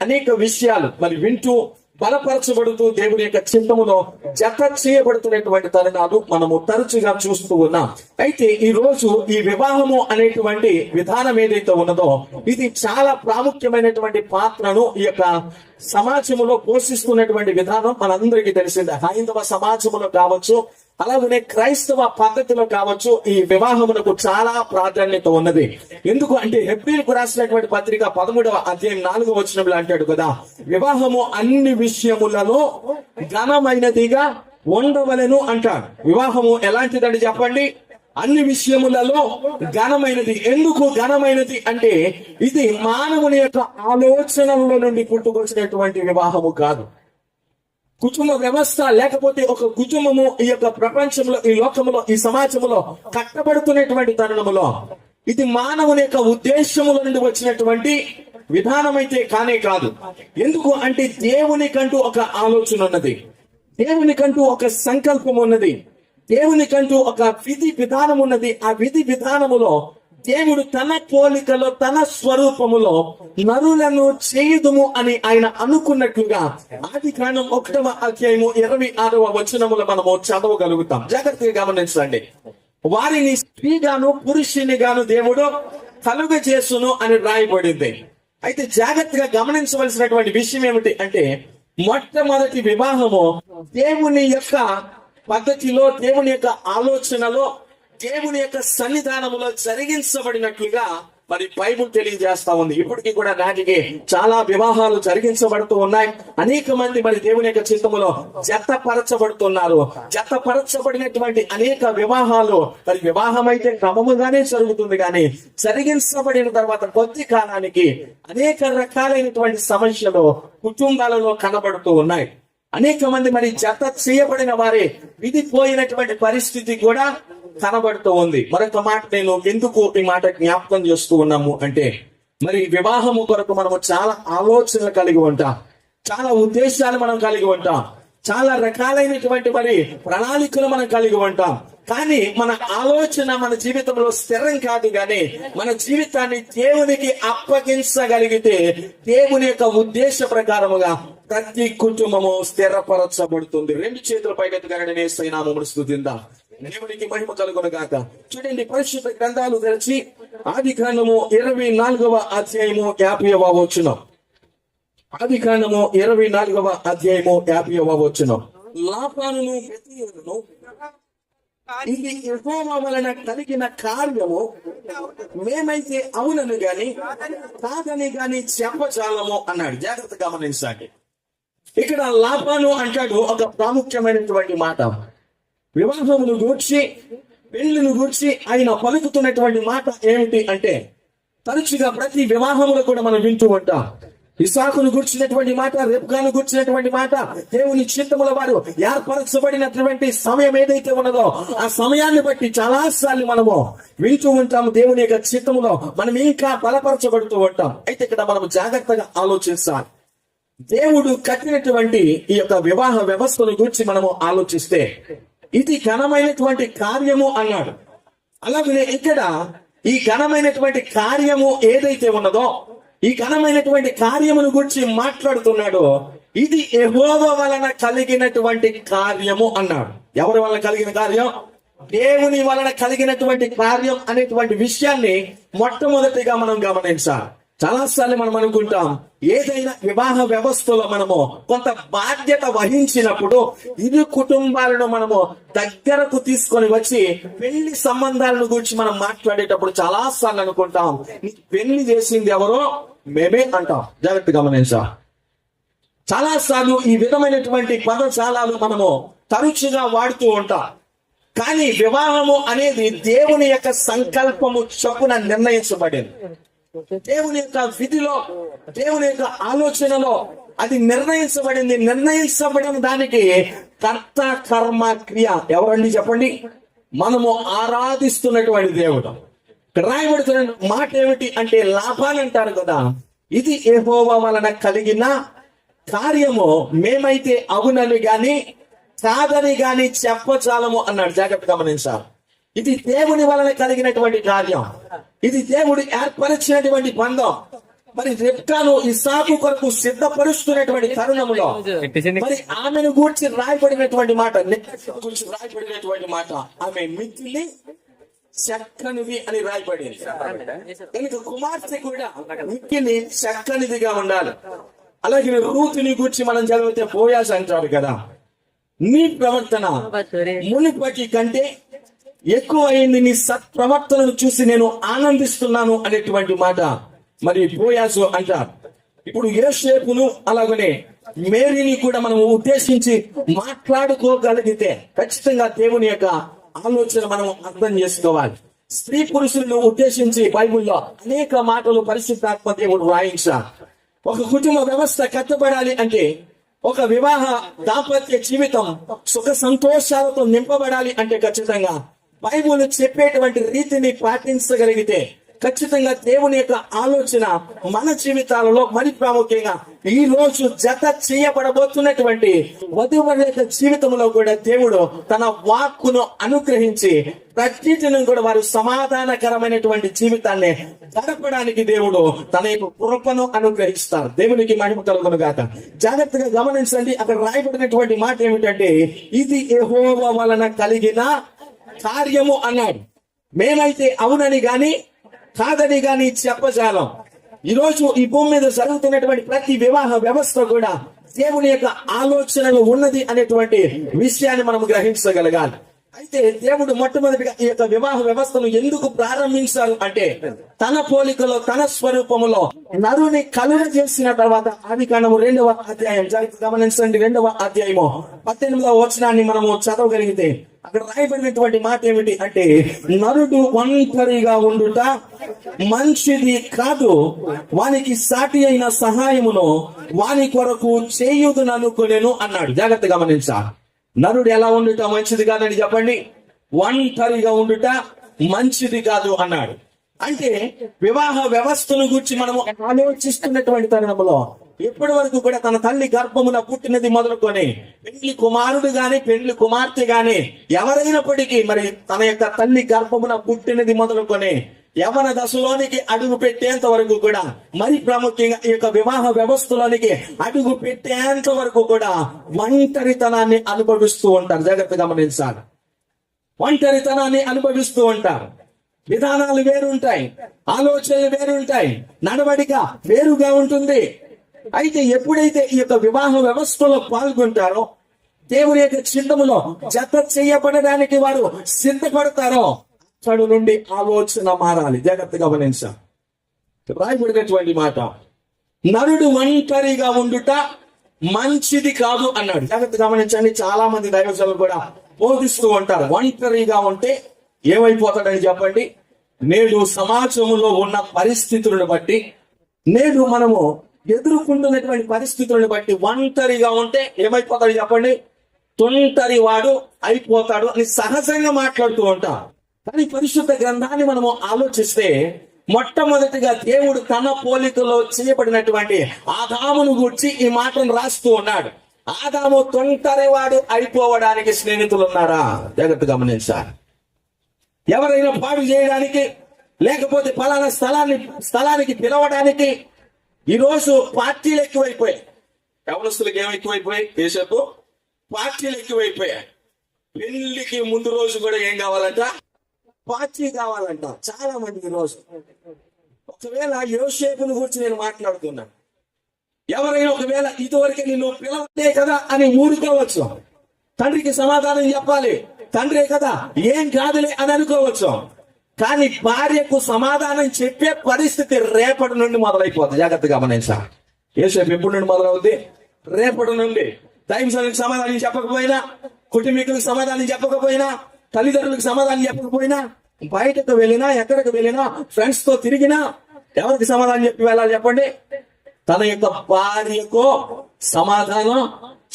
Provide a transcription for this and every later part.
అనేక విషయాలు మరి వింటూ బలపరచబడుతూ దేవుని యొక్క చిత్తములో జత చేయబడుతున్నటువంటి తరుణాలు మనము తరచుగా చూస్తూ ఉన్నాం. అయితే ఈ రోజు ఈ వివాహము అనేటువంటి విధానం ఏదైతే ఉన్నదో ఇది చాలా ప్రాముఖ్యమైనటువంటి పాత్రను ఈ యొక్క సమాజంలో పోషిస్తున్నటువంటి విధానం మనందరికీ తెలిసిందే. హైందవ సమాజంలో కావచ్చు, అలాగనే క్రైస్తవ పద్ధతిలో కావచ్చు, ఈ వివాహమునకు చాలా ప్రాధాన్యత ఉన్నది. ఎందుకు అంటే హెబ్రీయులకు రాసినటువంటి పత్రిక 13వ అధ్యాయం 4వ వచనంలో అంటాడు కదా, వివాహము అన్ని విషయములలో ఘనమైనదిగా ఉండవలెను అంటాడు. వివాహము ఎలాంటిదండి చెప్పండి? అన్ని విషయములలో ఘనమైనది. ఎందుకు ఘనమైనది అంటే ఇది మానవుని యొక్క ఆలోచనల నుండి పుట్టుకొచ్చినటువంటి వివాహము కాదు. కుటుంబ వ్యవస్థ లేకపోతే ఒక కుటుంబము ఈ యొక్క ప్రపంచంలో, ఈ లోకములో, ఈ సమాజంలో కట్టబడుతున్నటువంటి తరుణములో ఇది మానవుని యొక్క ఉద్దేశముల నుండి వచ్చినటువంటి విధానం అయితే కానే కాదు. ఎందుకు అంటే దేవునికంటూ ఒక ఆలోచన ఉన్నది, దేవునికంటూ ఒక సంకల్పం ఉన్నది, దేవునికంటూ ఒక విధి విధానం ఉన్నది. ఆ విధి విధానములో దేవుడు తన పోలికలో తన స్వరూపములో నరులను చేయుదుము అని ఆయన అనుకున్నట్లుగా ఆదికాండం 1వ అధ్యాయము 26వ వచనములో మనము చదవగలుగుతాం. జాగ్రత్తగా గమనించండి. వారిని స్త్రీగాను పురుషుని గాను దేవుడు కలుగజేసును అని రాయబడింది. అయితే జాగ్రత్తగా గమనించవలసినటువంటి విషయం ఏమిటి అంటే మొట్టమొదటి వివాహము దేవుని యొక్క పద్ధతిలో, దేవుని యొక్క ఆలోచనలో, దేవుని యొక్క సన్నిధానములో జరిగించబడినట్లుగా మరి బైబుల్ తెలియజేస్తా ఉంది. ఇప్పటికీ కూడా నాటికి చాలా వివాహాలు జరిగించబడుతూ ఉన్నాయి. అనేక మంది మరి దేవుని యొక్క చిత్తములో జతపరచబడుతున్నారు. జతపరచబడినటువంటి అనేక వివాహాలు మరి వివాహం అయితే క్రమముగానే జరుగుతుంది, కానీ జరిగించబడిన తర్వాత కొద్ది కాలానికి అనేక రకాలైనటువంటి సమస్యలు కుటుంబాలలో కనబడుతూ ఉన్నాయి. అనేక మంది మరి జత చేయబడిన వారే విడిపోయినటువంటి పరిస్థితి కూడా కనబడుతూ ఉంది. మరొక మాట నేను ఎందుకు ఈ మాట జ్ఞాపకం చేస్తూ ఉన్నాము అంటే మరి వివాహము కొరకు మనము చాలా ఆలోచనలు కలిగి ఉంటాం, చాలా ఉద్దేశాలు మనం కలిగి ఉంటాం, చాలా రకాలైనటువంటి మరి ప్రణాళికలు మనం కలిగి ఉంటాం. కానీ మన ఆలోచన మన జీవితంలో స్థిరం కాదు. కానీ మన జీవితాన్ని దేవునికి అప్పగించగలిగితే దేవుని యొక్క ఉద్దేశ ప్రకారముగా ప్రతి కుటుంబము స్థిరపరచబడుతుంది. 2 చేతుల పైకెత్తుగానే యేసయ్యనామమును స్తుతిద్దాం. దేవునికి మహిమ కలుగును గాక. చూడండి, పరిశుద్ధ గ్రంథాలు తెరిచి ఆదికాండము 24వ అధ్యాయము 50వ వచనం. ఆదికాండము 24వ అధ్యాయము 50వ వచనం. లాబానును బెతూయేలును ఇది యెహోవా వలన కలిగిన కార్యము మేమైతే అవునని గాని కాదని గాని చెప్పజాలము అన్నాడు. జాగ్రత్త గమనించండి. ఇక్కడ లాబాను అంటాడు ఒక ప్రాముఖ్యమైనటువంటి మాట. వివాహమును గూర్చి, పెళ్లిని గూర్చి ఆయన పలుకుతున్నటువంటి మాట ఏమిటి అంటే తరచుగా ప్రతి వివాహములో కూడా మనం వింటూ ఉంటాం. ఇస్సాకును గుర్చినటువంటి మాట, రెబ్కాను గుర్చినటువంటి మాట, దేవుని చిత్తముల వారు ఏర్పరచబడినటువంటి సమయం ఏదైతే ఉన్నదో ఆ సమయాన్ని బట్టి చాలా సార్లు మనము వింటూ ఉంటాము. దేవుని యొక్క చిత్తములో మనం ఇంకా బలపరచబడుతూ ఉంటాం. అయితే ఇక్కడ మనం జాగ్రత్తగా ఆలోచించాలి. దేవుడు కట్టినటువంటి ఈ యొక్క వివాహ వ్యవస్థను గురించి మనము ఆలోచిస్తే ఇది ఘనమైనటువంటి కార్యము అన్నాడు. అలాగే ఇక్కడ ఈ ఘనమైనటువంటి కార్యము ఏదైతే ఉన్నదో ఈ ఘనమైనటువంటి కార్యమును గురించి మాట్లాడుతున్నాడో ఇది యెహోవా వలన కలిగినటువంటి కార్యము అన్నాడు. ఎవరి వలన కలిగిన కార్యం? దేవుని వలన కలిగినటువంటి కార్యం అనేటువంటి విషయాన్ని మొట్టమొదటిగా మనం గమనించాలి. చాలాసార్లు మనం అనుకుంటాం ఏదైనా వివాహ వ్యవస్థలో మనము కొంత బాధ్యత వహించినప్పుడు ఇరు కుటుంబాలను మనము దగ్గరకు తీసుకొని వచ్చి పెళ్లి సంబంధాలను గురించి మనం మాట్లాడేటప్పుడు చాలా సార్లు అనుకుంటాం పెళ్లి చేసింది ఎవరో మేమే అంటాం. జాగ్రత్త గమనించా. చాలా సార్లు ఈ విధమైనటువంటి పదజాలాలు మనము తరచుగా వాడుతూ ఉంటాం. కానీ వివాహము అనేది దేవుని యొక్క సంకల్పము చొప్పున నిర్ణయించబడింది. దేవుని యొక్క విధిలో, దేవుని యొక్క ఆలోచనలో అది నిర్ణయించబడింది. నిర్ణయించబడిన దానికి కర్త కర్మ క్రియ ఎవరండి చెప్పండి? మనము ఆరాధిస్తున్నటువంటి దేవుడు. రాయబడుతున్న మాట ఏమిటి అంటే లాభాన్ని అంటారు కదా, ఇది యెహోవా వలన కలిగిన కార్యము మేమైతే అవునని గాని కాదని గాని చెప్పచాలము అన్నాడు. జాగ్రత్త గమనించాలి. ఇది దేవుని వలన కలిగినటువంటి కార్యం, ఇది దేవుడు ఏర్పరిచినటువంటి బంధం. మరి రెబ్కాను ఇస్సాకు కొరకు సిద్ధపరుస్తున్నటువంటి తరుణంలో మరి ఆమెను గూర్చి రాయబడినటువంటి మాట, గురించి రాయబడినటువంటి మాట, ఆమె మిక్కిలి చక్కనిది అని రాయబడింది. కనుక కుమార్తె కూడా మిక్కిలి చక్కనిదిగా ఉండాలి. అలాగే రూతుని గురించి మనం చదివితే బోయాజు అంటాడు కదా, నీ ప్రవర్తన మునిపటి కంటే ఎక్కువ అయింది, నీ సత్ప్రవర్తనను చూసి నేను ఆనందిస్తున్నాను అనేటువంటి మాట మరి బోయాజు అంటారు. ఇప్పుడు యోసేపును అలాగనే మేరీని కూడా మనం ఉద్దేశించి మాట్లాడుకోగలిగితే ఖచ్చితంగా దేవుని యొక్క ఆలోచన మనం అర్థం చేసుకోవాలి. స్త్రీ పురుషులను ఉద్దేశించి బైబిల్లో అనేక మాటలు పరిశుద్ధాత్మ దేవుడు రాయించారు. ఒక కుటుంబ వ్యవస్థ కట్టబడాలి అంటే, ఒక వివాహ దాంపత్య జీవితం సుఖ సంతోషాలతో నింపబడాలి అంటే ఖచ్చితంగా బైబిల్ చెప్పేటువంటి రీతిని పాటించగలిగితే ఖచ్చితంగా దేవుని యొక్క ఆలోచన మన జీవితాలలో మరి ప్రాముఖ్యంగా ఈ రోజు జత చేయబడబోతున్నటువంటి వధువరుల యొక్క జీవితంలో కూడా దేవుడు తన వాక్కును అనుగ్రహించి ప్రతిదినం కూడా వారు సమాధానకరమైనటువంటి జీవితాన్ని గడపడానికి దేవుడు తన యొక్క కృపను అనుగ్రహిస్తారు. దేవునికి మహిమ కలుగును గాక. జాగ్రత్తగా గమనించండి, అక్కడ రాయబడినటువంటి మాట ఏమిటంటే, ఇది యెహోవా వలన కలిగిన కార్యము అన్నాడు. మేమైతే అవునని గాని కాదని గాని చెప్పజాలం. ఈరోజు ఈ భూమి మీద జరుగుతున్నటువంటి ప్రతి వివాహ వ్యవస్థ కూడా దేవుని యొక్క ఆలోచనలు ఉన్నది అనేటువంటి విషయాన్ని మనం గ్రహించగలగాలి. అయితే దేవుడు మొట్టమొదటిగా ఈ యొక్క వివాహ వ్యవస్థను ఎందుకు ప్రారంభించారు అంటే, తన పోలికలో తన స్వరూపములో నరుని కలుగ చేసిన తర్వాత, ఆదికాండము 2వ అధ్యాయం గమనించండి, 2వ అధ్యాయము 18వ వచనాన్ని మనము చదవగలిగితే అక్కడ రాయబడినటువంటి మాట ఏమిటి అంటే, నరుడు ఒంటరిగా ఉండుట మంచిది కాదు, వానికి సాటి అయిన సహాయమును వాని కొరకు చేయుదుననుకొనెను అన్నాడు. జాగ్రత్త గమనించాలి. నరుడు ఎలా ఉండుట మంచిది కాదని చెప్పండి, ఒంటరిగా ఉండుట మంచిది కాదు అన్నాడు. అంటే వివాహ వ్యవస్థను గురించి మనము ఆలోచిస్తున్నటువంటి తరుణంలో ఇప్పటి వరకు కూడా తన తల్లి గర్భమున పుట్టినది మొదలుకొని పెండ్లి కుమారుడు గాని పెండ్లి కుమార్తె గాని ఎవరైనప్పటికీ మరి తన యొక్క తల్లి గర్భమున పుట్టినది మొదలుకొని యవన దశలోనికి అడుగు పెట్టేంత వరకు కూడా, మరి ప్రాముఖ్యంగా ఈ యొక్క వివాహ వ్యవస్థలోనికి అడుగు పెట్టేంత వరకు కూడా ఒంటరితనాన్ని అనుభవిస్తూ ఉంటారు. జాగ్రత్తగా గమనించాలి. ఒంటరితనాన్ని అనుభవిస్తూ ఉంటారు. విధానాలు వేరుంటాయి, ఆలోచనలు వేరుంటాయి, నడవడిక వేరుగా ఉంటుంది. అయితే ఎప్పుడైతే ఈ యొక్క వివాహ వ్యవస్థలో పాల్గొంటారో, దేవుని యొక్క చిత్తములో జత చేయబడడానికి వారు సిద్ధపడతారో, అక్కడి నుండి ఆలోచన మారాలి. జాగ్రత్తగా గమనించాలి. రాయబడినటువంటి మాట, నరుడు ఒంటరిగా ఉండుట మంచిది కాదు అన్నాడు. జాగ్రత్తగా గమనించండి. చాలా మంది దైవజనులు కూడా బోధిస్తూ ఉంటారు, ఒంటరిగా ఉంటే ఏమైపోతాడని చెప్పండి. నేడు సమాజంలో ఉన్న పరిస్థితులను బట్టి, నేడు మనము ఎదుర్కొంటున్నటువంటి పరిస్థితులను బట్టి ఒంటరిగా ఉంటే ఏమైపోతాడు చెప్పండి, తొంటరి వాడు అయిపోతాడు అని సహజంగా మాట్లాడుతూ ఉంటాం. కానీ పరిశుద్ధ గ్రంథాన్ని మనము ఆలోచిస్తే, మొట్టమొదటిగా దేవుడు తన పోలికలో చేయబడినటువంటి ఆదామును గూర్చి ఈ మాటను రాస్తూ ఉన్నాడు. ఆదాము తొంటరివాడు అయిపోవడానికి స్నేహితులు ఉన్నారా? జాగ్రత్త గమనించాలి. ఎవరైనా పాడు చేయడానికి, లేకపోతే ఫలానా స్థలానికి పిలవడానికి ఈరోజు పార్టీలు ఎక్కువైపోయాయి. యవనస్తులకు ఏమి ఎక్కువైపోయాయి? దేశపు పార్టీలు ఎక్కువైపోయాయి. పెళ్లికి ముందు రోజు కూడా ఏం కావాలంట? పార్టీ కావాలంట చాలా మంది రోజు. ఒకవేళ యోసేపుని గురించి నేను మాట్లాడుతున్నాను, ఎవరైనా ఒకవేళ ఇదివరకే నిన్ను పిలవలే కదా అని ఊరుకోవచ్చు, తండ్రికి సమాధానం చెప్పాలి, తండ్రే కదా ఏం కాదులే అని అనుకోవచ్చు. కానీ భార్యకు సమాధానం చెప్పే పరిస్థితి రేపటి నుండి మొదలైపోతుంది. జాగ్రత్తగా గమనించా. యోసేపు ఎప్పటి నుండి మొదలవుద్ది? రేపటి నుండి. దైవజనులకు సమాధానం చెప్పకపోయినా, కుటుంబీకులకు సమాధానం చెప్పకపోయినా, తల్లిదండ్రులకు సమాధానం చెప్పకపోయినా, బయటకు వెళ్ళినా, ఎక్కడికి వెళ్ళినా, ఫ్రెండ్స్ తో తిరిగినా ఎవరికి సమాధానం చెప్పి వెళ్ళాలి చెప్పండి? తన యొక్క భార్యకు సమాధానం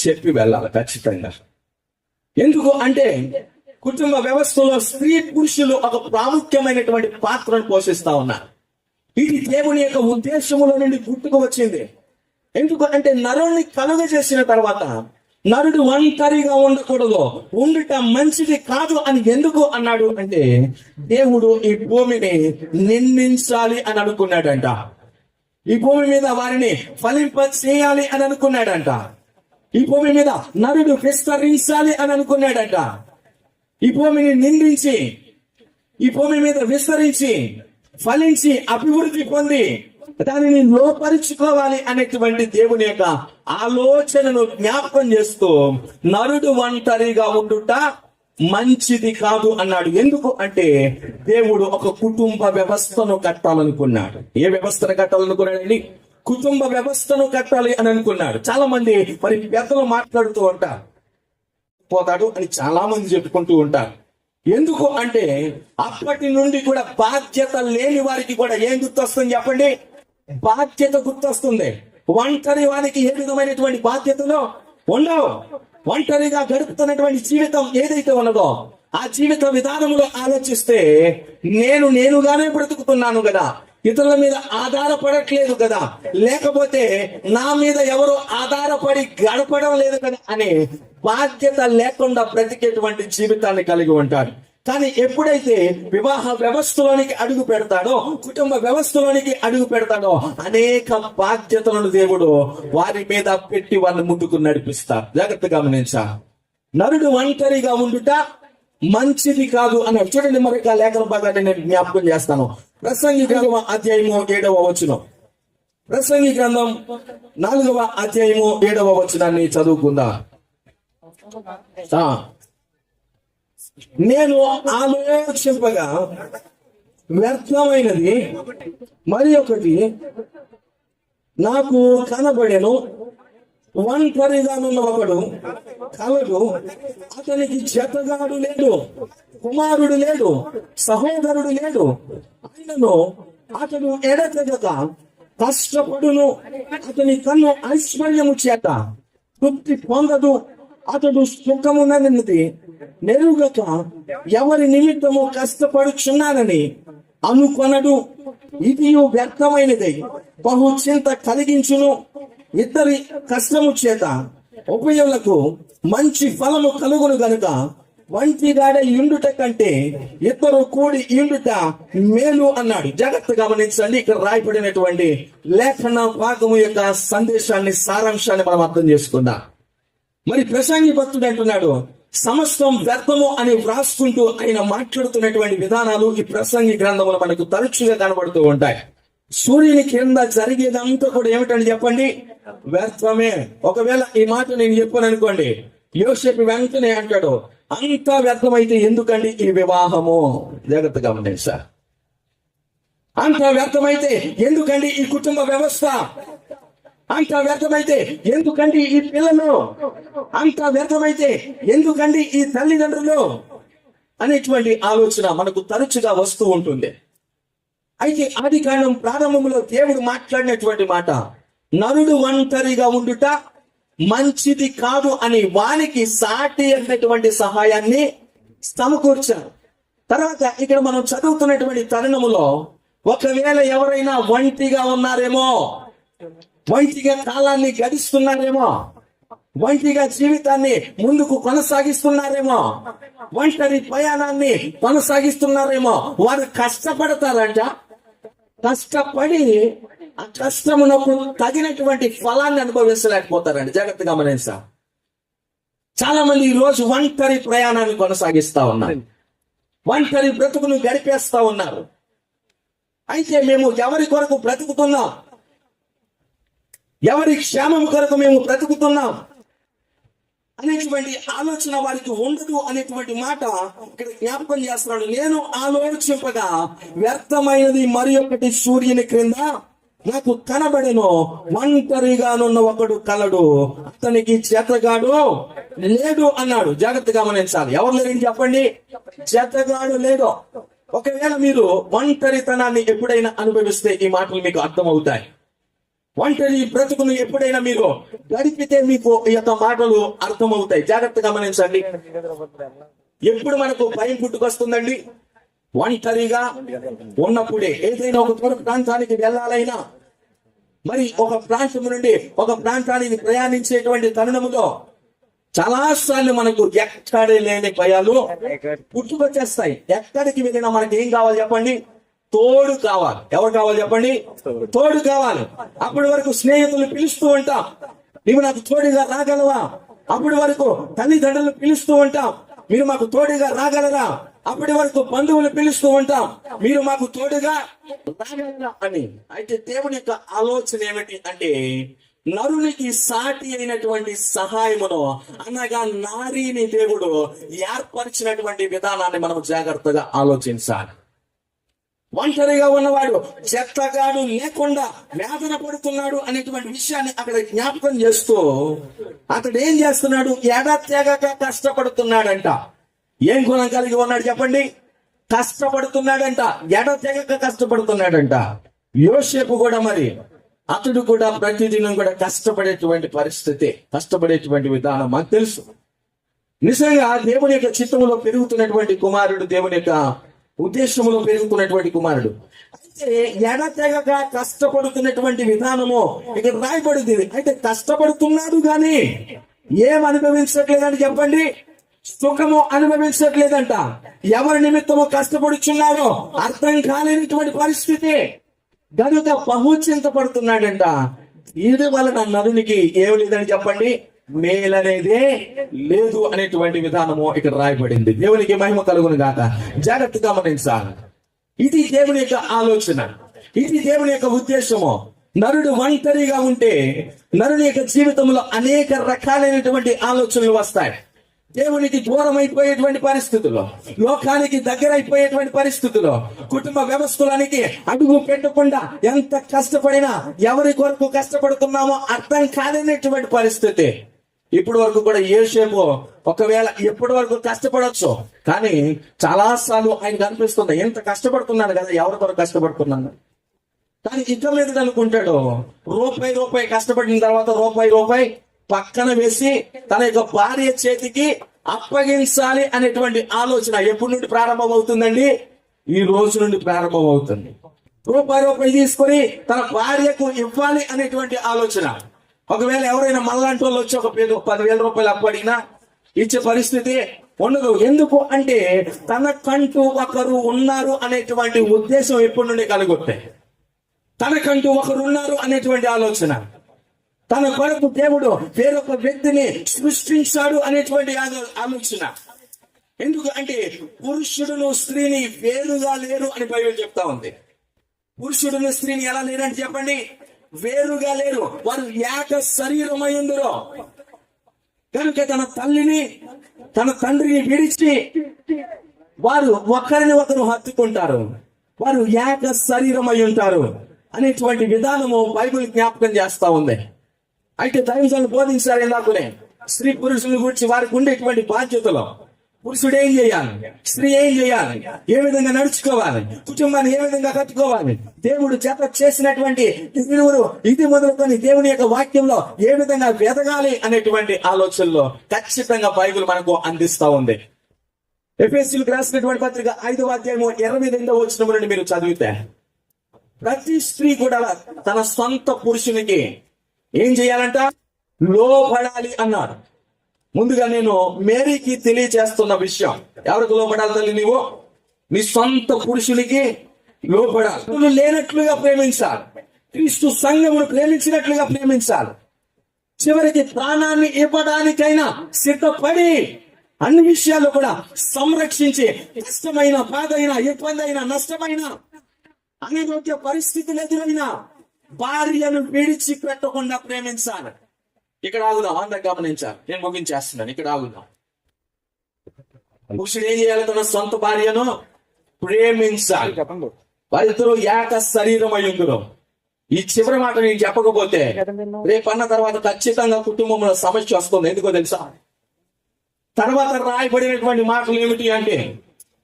చెప్పి వెళ్ళాలి ఖచ్చితంగా. ఎందుకు అంటే, కుటుంబ వ్యవస్థలో స్త్రీ పురుషులు ఒక ప్రాముఖ్యమైనటువంటి పాత్రను పోషిస్తా ఉన్నారు. ఇది దేవుని యొక్క ఉద్దేశములో నుండి గుర్తుకు వచ్చింది. ఎందుకు అంటే, నరుణ్ణి కలుగ చేసిన తర్వాత నరుడు ఒంటరిగా ఉండకూడదు, ఉండుట మంచిది కాదు అని ఎందుకు అన్నాడు అంటే, దేవుడు ఈ భూమిని నిర్మించాలి అని అనుకున్నాడంట. ఈ భూమి మీద వారిని ఫలింప చేయాలి అని అనుకున్నాడంట. ఈ భూమి మీద నరుడు విస్తరించాలి అని అనుకున్నాడంట. ఈ భూమిని నిందించి, ఈ భూమి మీద విస్తరించి, ఫలించి, అభివృద్ధి పొంది దానిని లోపరుచుకోవాలి అనేటువంటి దేవుని యొక్క ఆలోచనను జ్ఞాపకం చేస్తూ నరుడు ఒంటరిగా ఉండుట మంచిది కాదు అన్నాడు. ఎందుకు అంటే దేవుడు ఒక కుటుంబ వ్యవస్థను కట్టాలనుకున్నాడు. ఏ వ్యవస్థను కట్టాలనుకున్నాడండి? కుటుంబ వ్యవస్థను కట్టాలి అని అనుకున్నాడు. చాలా మంది మరి పెద్దలు మాట్లాడుతూ ఉంటారు, పోతాడు అని చాలా మంది చెప్పుకుంటూ ఉంటారు. ఎందుకు అంటే అప్పటి నుండి కూడా బాధ్యత లేని వారికి కూడా ఏం గుర్తొస్తుంది చెప్పండి? బాధ్యత గుర్తొస్తుంది. ఒంటరి వారికి ఏ విధమైనటువంటి బాధ్యతలు ఉండవు. ఒంటరిగా గడుపుతున్నటువంటి జీవితం ఏదైతే ఉన్నదో ఆ జీవిత విధానంలో ఆలోచిస్తే నేనుగానే బ్రతుకుతున్నాను కదా, ఇతరుల మీద ఆధారపడట్లేదు కదా, లేకపోతే నా మీద ఎవరు ఆధారపడి గడపడం లేదు కదా అనే బాధ్యత లేకుండా బ్రతికేటువంటి జీవితాన్ని కలిగి ఉంటారు. కానీ ఎప్పుడైతే వివాహ వ్యవస్థలోనికి అడుగు పెడతాడో, కుటుంబ వ్యవస్థలోనికి అడుగు పెడతాడో అనేక బాధ్యతలను దేవుడు వారి మీద పెట్టి వారిని ముందుకు నడిపిస్తారు. జాగ్రత్తగా గమనించా. నరుడు ఒంటరిగా ఉండుట మంచిది కాదు అన్నాడు. చూడండి, మరి ఆ లేఖన భాగాన్ని నేను జ్ఞాపకం చేస్తాను. ప్రసంగి గ్రంథం అధ్యాయము 7వ వచనం. ప్రసంగి గ్రంథం 4వ అధ్యాయము 7వ వచనాన్ని చదువుకుందాం. నేను ఆలోచింపగా వ్యర్థమైనది మరి ఒకటి నాకు కనబడెను. ఒంటరిగానున్న ఒకడు కలడు, అతనికి జతగాడు లేడు, కుమారుడు లేడు, సహోదరుడు లేడు. ఆయనను అతడు ఎడతెగక కష్టపడును. అతని కన్ను ఐశ్వర్యము చేత తృప్తి పొందదు. అతడు సుఖమునది నెరుగక ఎవరి నిమిత్తము కష్టపడుచున్నానని అనుకొనడు. ఇది వ్యర్థమైనది, బహు చింత కలిగించును. ఇద్దరి కష్టము చేత ఉపయోగులకు మంచి ఫలము కలుగును గనుక వంటిగాడ ఇండుట కంటే ఇద్దరు కూడి ఇండుట మేలు అన్నాడు. జాగ్రత్తగా గమనించండి. ఇక్కడ రాయబడినటువంటి లేఖన భాగము యొక్క సందేశాన్ని, సారాంశాన్ని మనం అర్థం చేసుకుందాం. మరి ప్రసంగి భక్తుడు అంటున్నాడు, సమస్తం వ్యర్థము అని వ్రాసుకుంటూ ఆయన మాట్లాడుతున్నటువంటి విధానాలు ఈ ప్రసంగి గ్రంథంలో మనకు తరచుగా కనబడుతూ ఉంటాయి. సూర్యుని కింద జరిగేదంతా కూడా ఏమిటని చెప్పండి? వ్యర్థమే. ఒకవేళ ఈ మాట నేను చెప్పాను అనుకోండి, యోసేపు వెంటనే అంటాడు, అంతా వ్యర్థమైతే ఎందుకండి ఈ వివాహము? జాగ్రత్తగా గమనించండి సార్. అంతా వ్యర్థమైతే ఎందుకండి ఈ కుటుంబ వ్యవస్థ? అంత వ్యర్థమైతే ఎందుకండి ఈ పిల్లలు? అంత వ్యర్థమైతే ఎందుకండి ఈ తల్లిదండ్రులు? అనేటువంటి ఆలోచన మనకు తరచుగా వస్తూ ఉంటుంది. అయితే ఆది కాండం ప్రారంభంలో దేవుడు మాట్లాడినటువంటి మాట, నరుడు ఒంటరిగా ఉండుట మంచిది కాదు అని వానికి సాటి అయినటువంటి సహాయాన్ని సమకూర్చారు. తర్వాత ఇక్కడ మనం చదువుతున్నటువంటి తరుణములో ఒకవేళ ఎవరైనా ఒంటిగా ఉన్నారేమో, ఒంటిగా కాలాన్ని గడిస్తున్నారేమో, ఒంటిగా జీవితాన్ని ముందుకు కొనసాగిస్తున్నారేమో, ఒంటరి ప్రయాణాన్ని కొనసాగిస్తున్నారేమో, వారు కష్టపడతారంట. కష్టపడి ఆ కష్టమునకు తగినటువంటి ఫలాన్ని అనుభవించలేకపోతారండి. జాగ్రత్తగా గమనించా. చాలా మంది ఈ రోజు ఒంటరి ప్రయాణాన్ని కొనసాగిస్తా ఉన్నారు, ఒంటరి బ్రతుకును గడిపేస్తా ఉన్నారు. అయితే మేము ఎవరి కొరకు బ్రతుకుతున్నాం? ఎవరి క్షేమం కొరకు మేము బ్రతుకుతున్నాం అనేటువంటి ఆలోచన వారికి ఉండదు అనేటువంటి మాట ఇక్కడ జ్ఞాపకం చేస్తున్నాడు. నేను ఆలోచింపగా వ్యర్థమైనది మరి ఒకటి సూర్యుని క్రింద నాకు కనబడెను. ఒంటరిగానున్న ఒకడు కలడు, అతనికి జతగాడు లేడు అన్నాడు. జాగ్రత్తగా గమనించాలి. ఎవరు లేరని చెప్పండి? జతగాడు లేడు. ఒకవేళ మీరు ఒంటరితనాన్ని ఎప్పుడైనా అనుభవిస్తే ఈ మాటలు మీకు అర్థమవుతాయి. ఒంటరి బ్రతుకును ఎప్పుడైనా మీరు గడిపితే మీకు ఈ యొక్క మాటలు అర్థమవుతాయి. జాగ్రత్తగా గమనించండి. ఎప్పుడు మనకు భయం పుట్టుకొస్తుందండి? ఒంటరిగా ఉన్నప్పుడే. ఏదైనా ఒక దూర ప్రాంతానికి వెళ్ళాలైనా, మరి ఒక ప్రాంతం నుండి ఒక ప్రాంతానికి ప్రయాణించేటువంటి తరుణములో చాలా సార్లు మనకు ఎక్కడ లేని భయాలు పుట్టుకొచ్చేస్తాయి. ఎక్కడికి వెళ్ళినా మనకి ఏం కావాలి చెప్పండి? తోడు కావాలి. ఎవరు కావాలి చెప్పండి? తోడు కావాలి. అప్పటి వరకు స్నేహితులు పిలుస్తూ ఉంటాం, నీవు నాకు తోడుగా రాగలవా? అప్పటి వరకు తల్లిదండ్రులు పిలుస్తూ ఉంటాం, మీరు మాకు తోడుగా రాగలరా? అప్పటి వరకు బంధువులు పిలుస్తూ ఉంటాం, మీరు మాకు తోడుగా రాగలరా అని. అయితే దేవుని యొక్క ఆలోచన ఏమిటి అంటే, నరునికి సాటి అయినటువంటి సహాయమును అనగా నారీని దేవుడు ఏర్పరిచినటువంటి విధానాన్ని మనం జాగ్రత్తగా ఆలోచించాలి. ఒంటరిగా ఉన్నవాడు, చెత్తగాడు లేకుండా వేదన పడుతున్నాడు అనేటువంటి విషయాన్ని అక్కడ జ్ఞాపకం చేస్తూ అతడు ఏం చేస్తున్నాడు? ఎడతెగక కష్టపడుతున్నాడంట. ఏం గుణం కలిగి ఉన్నాడు చెప్పండి? కష్టపడుతున్నాడంట, ఎడతెగక కష్టపడుతున్నాడంట. యోసేపు కూడా మరి అతడు కూడా ప్రతిదినం కూడా కష్టపడేటువంటి పరిస్థితి, కష్టపడేటువంటి విధానం మాకు తెలుసు. నిజంగా దేవుని యొక్క చిత్తములో పెరుగుతున్నటువంటి కుమారుడు, దేవుని యొక్క ఉద్దేశంలో పెరుగుతున్నటువంటి కుమారుడు. అయితే ఎడతెగక కష్టపడుతున్నటువంటి విధానము ఇక్కడ రాయబడింది. అయితే కష్టపడుతున్నాడు కానీ ఏం అనుభవించట్లేదని చెప్పండి? సుఖము అనుభవించట్లేదంట. ఎవరి నిమిత్తము కష్టపడుచున్నారో అర్థం కాలేనటువంటి పరిస్థితి గనుక బహుచింతపడుతున్నాడంట. ఇది వలన నరునికి ఏమి లేదని చెప్పండి? మేలనేదే లేదు అనేటువంటి విధానము ఇక్కడ రాయబడింది. దేవునికి మహిమ కలుగును గాక. జాగ్రత్తగా గమనించాలి. ఇది దేవుని యొక్క ఆలోచన, ఇది దేవుని యొక్క ఉద్దేశము. నరుడు ఒంటరిగా ఉంటే నరుని యొక్క జీవితంలో అనేక రకాలైనటువంటి ఆలోచనలు వస్తాయి. దేవునికి దూరం అయిపోయేటువంటి పరిస్థితుల్లో, లోకానికి దగ్గర అయిపోయేటువంటి పరిస్థితుల్లో, కుటుంబ వ్యవస్థలనికి అడుగు పెట్టకుండా ఎంత కష్టపడినా ఎవరి కొరకు కష్టపడుతున్నామో అర్థం కాలేనటువంటి పరిస్థితి. ఇప్పటి వరకు కూడా యోసేపు ఒకవేళ ఎప్పటి వరకు కష్టపడవచ్చు, కానీ చాలా సార్లు ఆయనకు అనిపిస్తుంది ఎంత కష్టపడుతున్నాను కదా, ఎవరి కొరకు కష్టపడుతున్నాను. కానీ ఇక మీద అనుకుంటాడు, రూపాయి కష్టపడిన తర్వాత రూపాయి పక్కన వేసి తన యొక్క భార్య చేతికి అప్పగించాలి అనేటువంటి ఆలోచన ఎప్పటి నుండి ప్రారంభం అవుతుందండి? ఈ రోజు నుండి ప్రారంభం అవుతుంది. రూపాయి తీసుకొని తన భార్యకు ఇవ్వాలి అనేటువంటి ఆలోచన. ఒకవేళ ఎవరైనా మళ్ళాంటి వాళ్ళు వచ్చి ఒక 10,000 రూపాయలు అప్పడినా ఇచ్చే పరిస్థితి ఉండదు. ఎందుకు అంటే తనకంటూ ఒకరు ఉన్నారు అనేటువంటి ఉద్దేశం ఎప్పటి నుండి కలుగుతాయి. తనకంటూ ఒకరు ఉన్నారు అనేటువంటి ఆలోచన, తన కొరకు దేవుడు వేరొక వ్యక్తిని సృష్టించాడు అనేటువంటి ఆలోచన. ఎందుకు అంటే పురుషుడును స్త్రీని వేరుగా లేరు అని బైబిల్ చెప్తా ఉంది. పురుషుడును స్త్రీని ఎలా లేరంటే చెప్పండి? వేరుగా లేరు, వారు ఏక శరీరమైందురు. కనుక తన తల్లిని తన తండ్రిని విడిచి వారు ఒకరిని ఒకరు హత్తుకుంటారు, వారు ఏక శరీరమై ఉంటారు అనేటువంటి విధానము బైబిల్ జ్ఞాపకం చేస్తా ఉంది. అయితే దైవజనులు బోధించారు ఎలాగనే స్త్రీ పురుషుల గురించి వారికి ఉండేటువంటి బాధ్యతలు. పురుషుడు ఏం చేయాలి, స్త్రీ ఏం చేయాలి, ఏ విధంగా నడుచుకోవాలి, కుటుంబాన్ని ఏ విధంగా కట్టుకోవాలి, దేవుడు జత చేసినటువంటి ఇది మొదలుకొని దేవుని యొక్క వాక్యంలో ఏ విధంగా వెదగాలి అనేటువంటి ఆలోచనలో ఖచ్చితంగా బైబిల్ మనకు అందిస్తా ఉంది. ఎఫెసీయులకు రాసినటువంటి పత్రిక 5వ అధ్యాయము 28వ వచనం నుండి మీరు చదివితే, ప్రతి స్త్రీ కూడా తన సొంత పురుషునికి ఏం చేయాలంట? లోబడాలి అన్నాడు. ముందుగా నేను మేరీకి తెలియచేస్తున్న విషయం, ఎవరికి లోబడాలి తల్లి? నీవు నీ సొంత పురుషునికి లోబడాలి. లేనట్లుగా ప్రేమించాలి, క్రీస్తు సంఘమును ప్రేమించినట్లుగా ప్రేమించాలి. చివరికి ప్రాణాన్ని ఇవ్వడానికైనా సిద్ధపడి అన్ని విషయాలు కూడా సంరక్షించి, కష్టమైన, బాధైన, ఇబ్బంది అయినా, నష్టమైన, అనారోగ్య పరిస్థితులు ఎదురైనా భార్యను విడిచిపెట్టకుండా ప్రేమించాలి. ఇక్కడ ఆగుదాం, అందరు గమనించాలి, నేను ముగించేస్తున్నాను. ఇక్కడ ఆగుదాం. పురుషుడు ఏం చేయాలి? తన సొంత భార్యను ప్రేమించాలి. వారిద్దరూ ఏక శరీరం అయ్యుందురు. ఈ చివరి మాట నేను చెప్పకపోతే రేపన్న తర్వాత ఖచ్చితంగా కుటుంబంలో సమస్య వస్తుంది. ఎందుకో తెలుసా? తర్వాత రాయబడినటువంటి మాటలు ఏమిటి అంటే,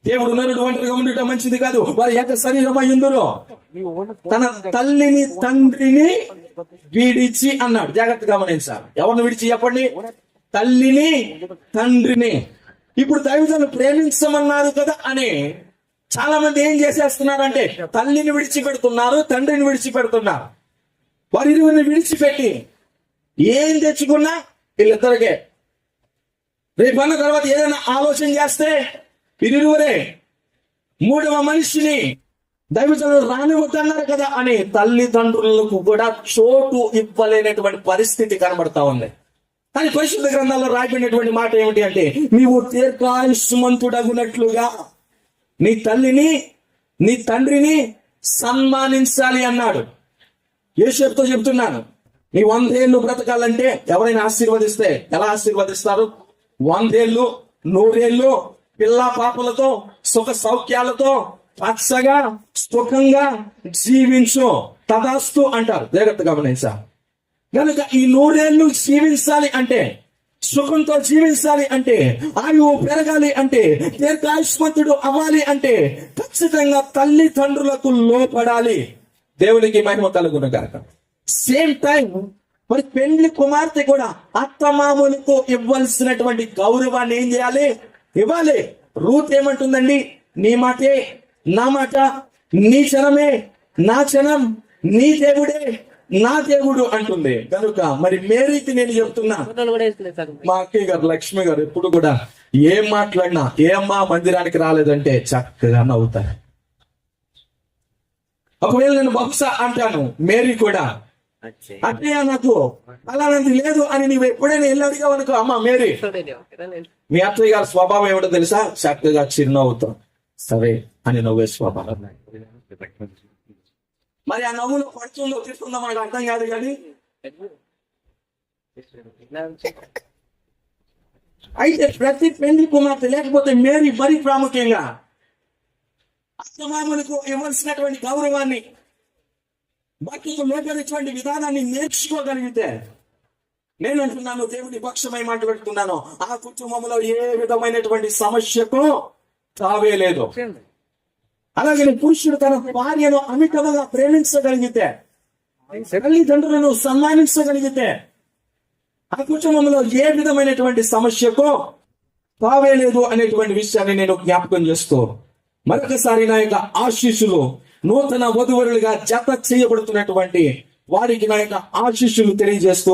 దేవుడు నరుడు ఒంటరిగా ఉండటం మంచిది కాదు, వారు ఏక శరీరం అయ్యుందురు, తన తల్లిని తండ్రిని విడిచి అన్నాడు. జాగ్రత్తగా గమనించాలి. ఎవరిని విడిచి చెప్పండి? తల్లిని తండ్రిని. ఇప్పుడు దైవజనులు ప్రేమించమన్నారు కదా అని చాలా మంది ఏం చేసేస్తున్నారంటే తల్లిని విడిచిపెడుతున్నారు, తండ్రిని విడిచిపెడుతున్నారు. వారిరువురిని విడిచిపెట్టి ఏం తెచ్చుకున్నా వీళ్ళిద్దరికే. రేపు అన్న తర్వాత ఏదైనా ఆలోచన చేస్తే వీరిరువురే మూడవ మనిషిని దైవజనులు రానివద్దన్నారు కదా అని తల్లిదండ్రులకు కూడా చోటు ఇవ్వలేనటువంటి పరిస్థితి కనబడతా ఉంది. కానీ పరిశుద్ధ గ్రంథాల్లో రాయబడినటువంటి మాట ఏమిటి అంటే, నీవు దీర్ఘాయుష్మంతుడగునట్లుగా నీ తల్లిని నీ తండ్రిని సన్మానించాలి అన్నాడు. యోసేపుతో చెప్తున్నాను, నీ 100 ఏళ్ళు బ్రతకాలంటే ఎవరైనా ఆశీర్వదిస్తే ఎలా ఆశీర్వదిస్తారు? 100 ఏళ్ళు 100 ఏళ్ళు పిల్ల పాపలతో సుఖ సౌఖ్యాలతో పచ్చగా సుఖంగా జీవించు తదాస్తు అంటారు. జాగ్రత్తగా గమనించా. కనుక ఈ 100 ఏళ్ళు జీవించాలి అంటే, సుఖంతో జీవించాలి అంటే, ఆయువు పెరగాలి అంటే, దీర్ఘాయుష్మంతుడు అవ్వాలి అంటే ఖచ్చితంగా తల్లిదండ్రులకు లోపడాలి. దేవునికి మహిమ కలుగును గాక. సేమ్ టైం మరి పెండ్లి కుమార్తె కూడా అత్తమామలకు ఇవ్వాల్సినటువంటి గౌరవాన్ని ఏం చేయాలి? ఇవ్వాలి. రూత్ ఏమంటుందండి? నీ మాటే నా మాట, నీ క్షణమే నా క్షణం, నీ దేవుడే నా దేవుడు అంటుంది. కనుక మరి మేరీకి నేను చెప్తున్నా, మా అక్కయ్య గారు లక్ష్మి గారు ఎప్పుడు కూడా ఏం మాట్లాడినా, ఏమ్మా మందిరానికి రాలేదంటే చక్కగా నవ్వుతారు. ఒకవేళ నేను బహుశా అంటాను, మేరీ కూడా అక్కయ్య నాకు అలాంటి లేదు అని నీవు ఎప్పుడైనా వెళ్ళి అడిగావు అనుకో, అమ్మ మేరీ మీ అత్తయ్య గారి స్వభావం ఏమిటో తెలుసా? చక్కగా చిరునవ్వుతాం, సరే అని నవ్వే స్వభావం. మరి ఆ నవ్వులు పడుతుందో తిరుగుతుందో మనకు అర్థం కాదు. కానీ అయితే ప్రతి పెళ్లి కుమార్తె లేకపోతే మేరీ మరీ ప్రాముఖ్యంగా అత్తమామలకు ఇవ్వాల్సినటువంటి గౌరవాన్ని, భక్తులకు లోపలిటువంటి విధానాన్ని నేర్చుకోగలిగితే, నేను అంటున్నాను, దేవుని పక్షమై మాట్లాడుతున్నాను, ఆ కుటుంబంలో ఏ విధమైనటువంటి సమస్యకు తావే లేదు. అలాగే పురుషుడు తన భార్యను అమితంగా ప్రేమించగలిగితే, తల్లిదండ్రులను సన్మానించగలిగితే, ఆ కుటుంబంలో ఏ విధమైనటువంటి సమస్యకు తావే లేదు అనేటువంటి విషయాన్ని నేను జ్ఞాపకం చేస్తూ, మరొకసారి నా యొక్క ఆశీస్సులు నూతన వధువరులుగా జత చేయబడుతున్నటువంటి వారికి నా యొక్క ఆశీస్సులు తెలియజేస్తూ